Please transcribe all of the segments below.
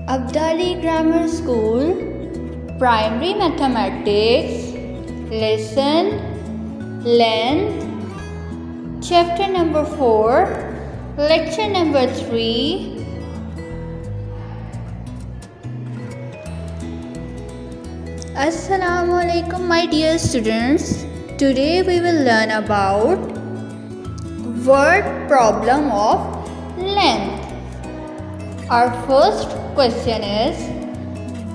Abdali Grammar School, Primary Mathematics, Lesson Length, Chapter number 4, Lecture number 3. Assalamu alaikum, my dear students. Today we will learn about word problem of length. Our first question is,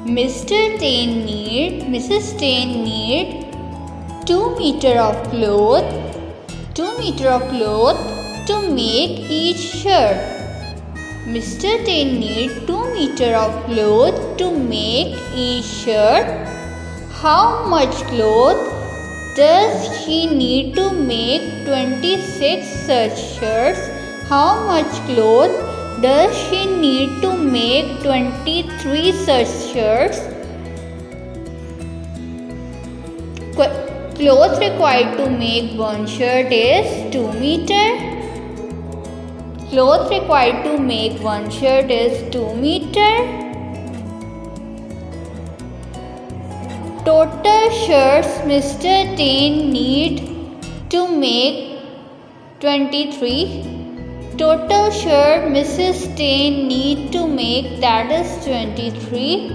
Mrs. Tain need 2 meter of cloth to make each shirt. Mr. Tain need 2 meter of cloth to make each shirt. How much cloth does she need to make 26 such shirts? How much cloth does she need to make 23 such shirts? Cloth required to make one shirt is 2 meter. Cloth required to make one shirt is 2 meter. Total shirts Mr. Tain need to make 23. Total shirt Mrs. Tain need to make, that is 23.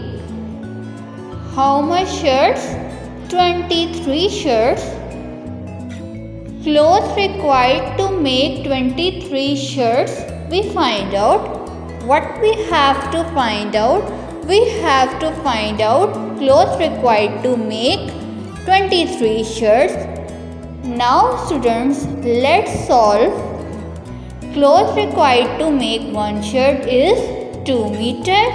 How much shirts? 23 shirts. Cloth required to make 23 shirts. We find out. What we have to find out? We have to find out cloth required to make 23 shirts. Now students, let's solve. Cloth required to make one shirt is 2 meter.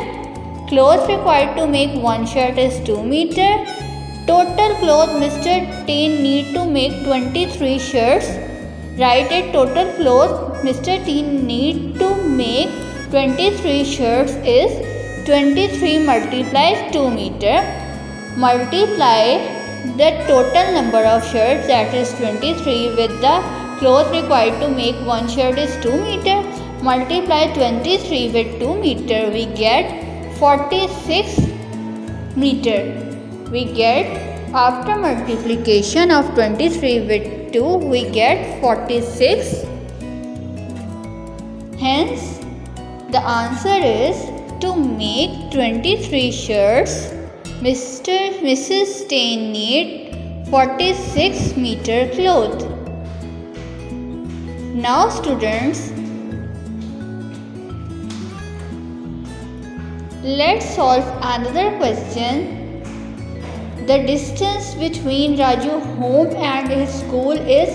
Cloth required to make one shirt is 2 meter. Total cloth Mr. Tain need to make 23 shirts. Write it. Total cloth Mr. Tain need to make 23 shirts is 23 multiplied 2 meter. Multiply the total number of shirts, that is 23, with the cloth required to make one shirt is 2 meter. Multiply 23 with 2 meter, we get 46 meter. We get, after multiplication of 23 with 2, we get 46. Hence, the answer is, to make 23 shirts, Mrs. Tain need 46 meter cloth. Now students, let's solve another question. The distance between Raju home and his school is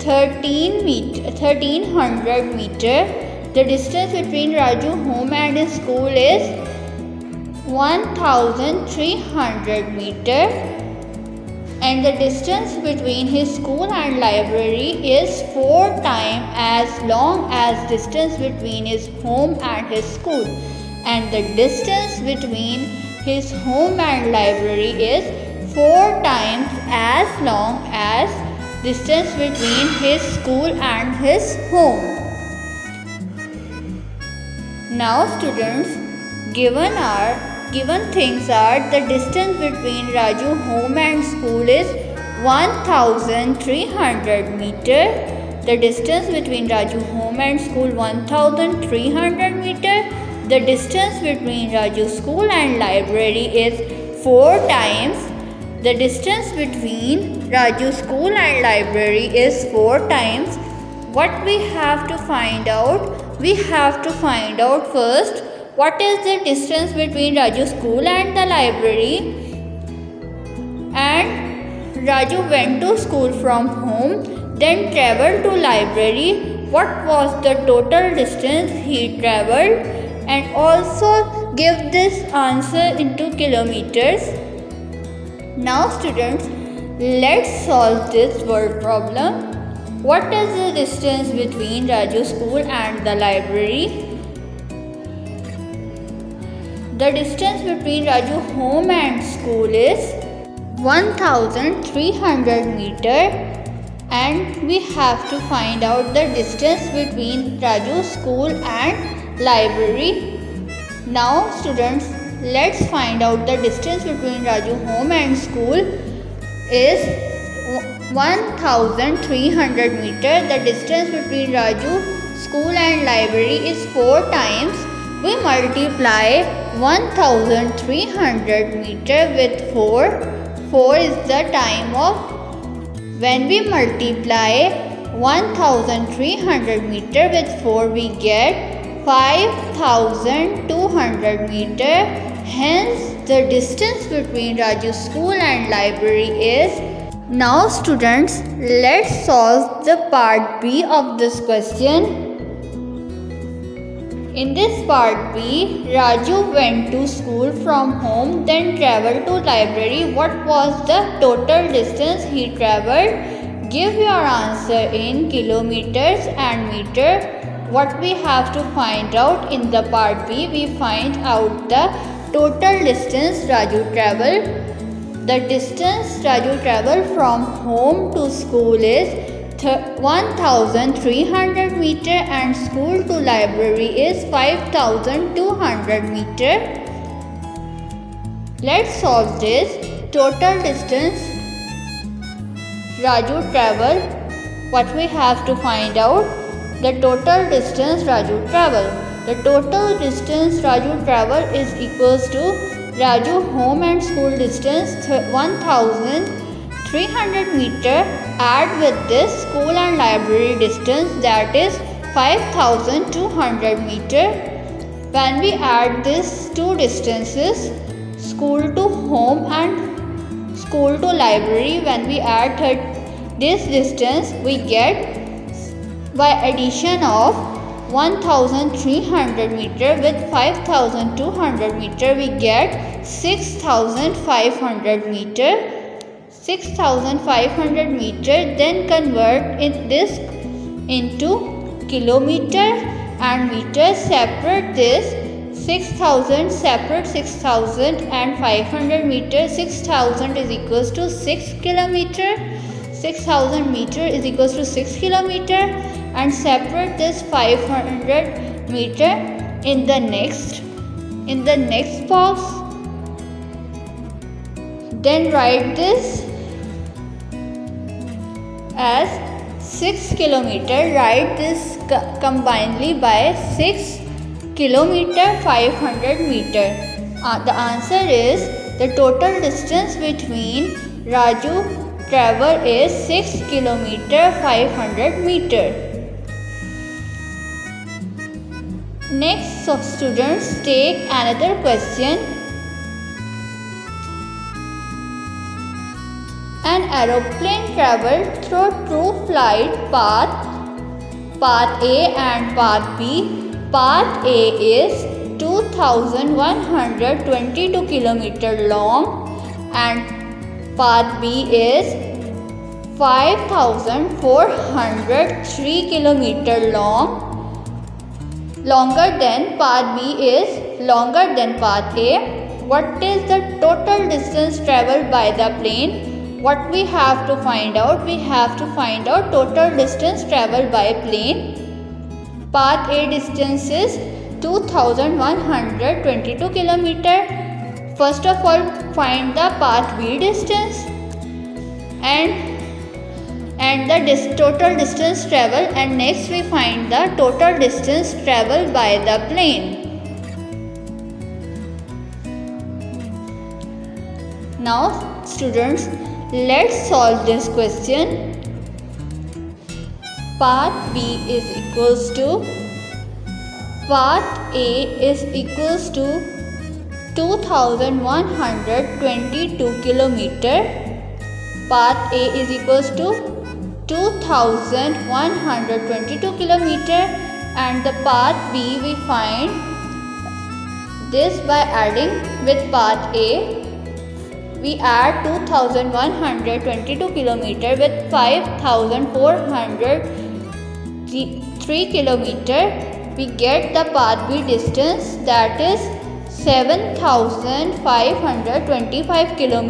1300 meter. The distance between Raju home and his school is 1300 meter. And the distance between his school and library is 4 times as long as distance between his home and his school. And the distance between his home and library is 4 times as long as distance between his school and his home. Now students, given things are, the distance between Raju home and school is 1300 meter. The distance between Raju home and school 1300 meter. The distance between Raju school and library is 4 times. The distance between Raju school and library is 4 times. What we have to find out? We have to find out first, what is the distance between Raju school and the library? And Raju went to school from home, then travelled to library. What was the total distance he travelled? And also give this answer into kilometers. Now students, let's solve this word problem. What is the distance between Raju school and the library? The distance between Raju home and school is 1300 meter. And we have to find out the distance between Raju's school and library. Now students, let's find out the distance between Raju home and school is 1300 meter. The distance between Raju school and library is 4 times. We multiply 1300 meter with 4. 4 is the time of. When we multiply 1300 meter with 4, we get 5200 meter. Hence, the distance between Raju school and library is. Now students, let's solve the part B of this question. In this part B, Raju went to school from home, then travelled to library. What was the total distance he travelled? Give your answer in kilometers and meter. What we have to find out in the part B, we find out the total distance Raju travelled. The distance Raju travelled from home to school is 1300 meter and school to library is 5200 meter. Let's solve this. Total distance Raju travelled. What we have to find out? The total distance Raju travelled. The total distance Raju travelled is equals to Raju home and school distance 1300 meter. Add with this school and library distance, that is 5200 meter. When we add these two distances, school to home and school to library, when we add this distance, we get, by addition of 1300 meter with 5200 meter, we get 6500 meter. 6500 meter. Then convert this into kilometer and meter. Separate this 6000, separate 6000 and 500 meter. 6000 is equals to 6 kilometer. 6000 meter is equals to 6 kilometer, and separate this 500 meter in the next box. Then write this as 6 kilometer. Write this combinedly by 6 kilometer 500 meter. The answer is, the total distance between Raju travel is 6 kilometer 500 meter. Next, so students, take another question. An aeroplane travelled through two flight paths, path A and path B. Path A is 2122 km long and path B is 5403 km long. Longer than path B is longer than path A. What is the total distance travelled by the plane? What we have to find out? We have to find out total distance travelled by plane. Path A distance is 2122 km. First of all, find the path B distance and the total distance travelled, and next we find the total distance travelled by the plane. Now students, let's solve this question. Path B is equals to, path A is equals to 2122 km. Path A is equals to 2122 km, and the path B we find this by adding with path A. We add 2122 km with 5403 km. We get the path B distance, that is 7525 km.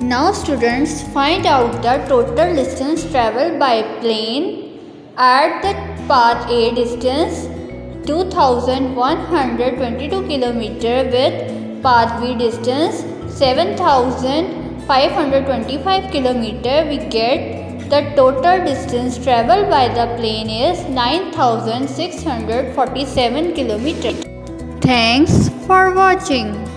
Now students, find out the total distance travelled by plane. Add the path A distance 2122 km with path B distance 7525 km, we get the total distance traveled by the plane is 9647 km. Thanks for watching.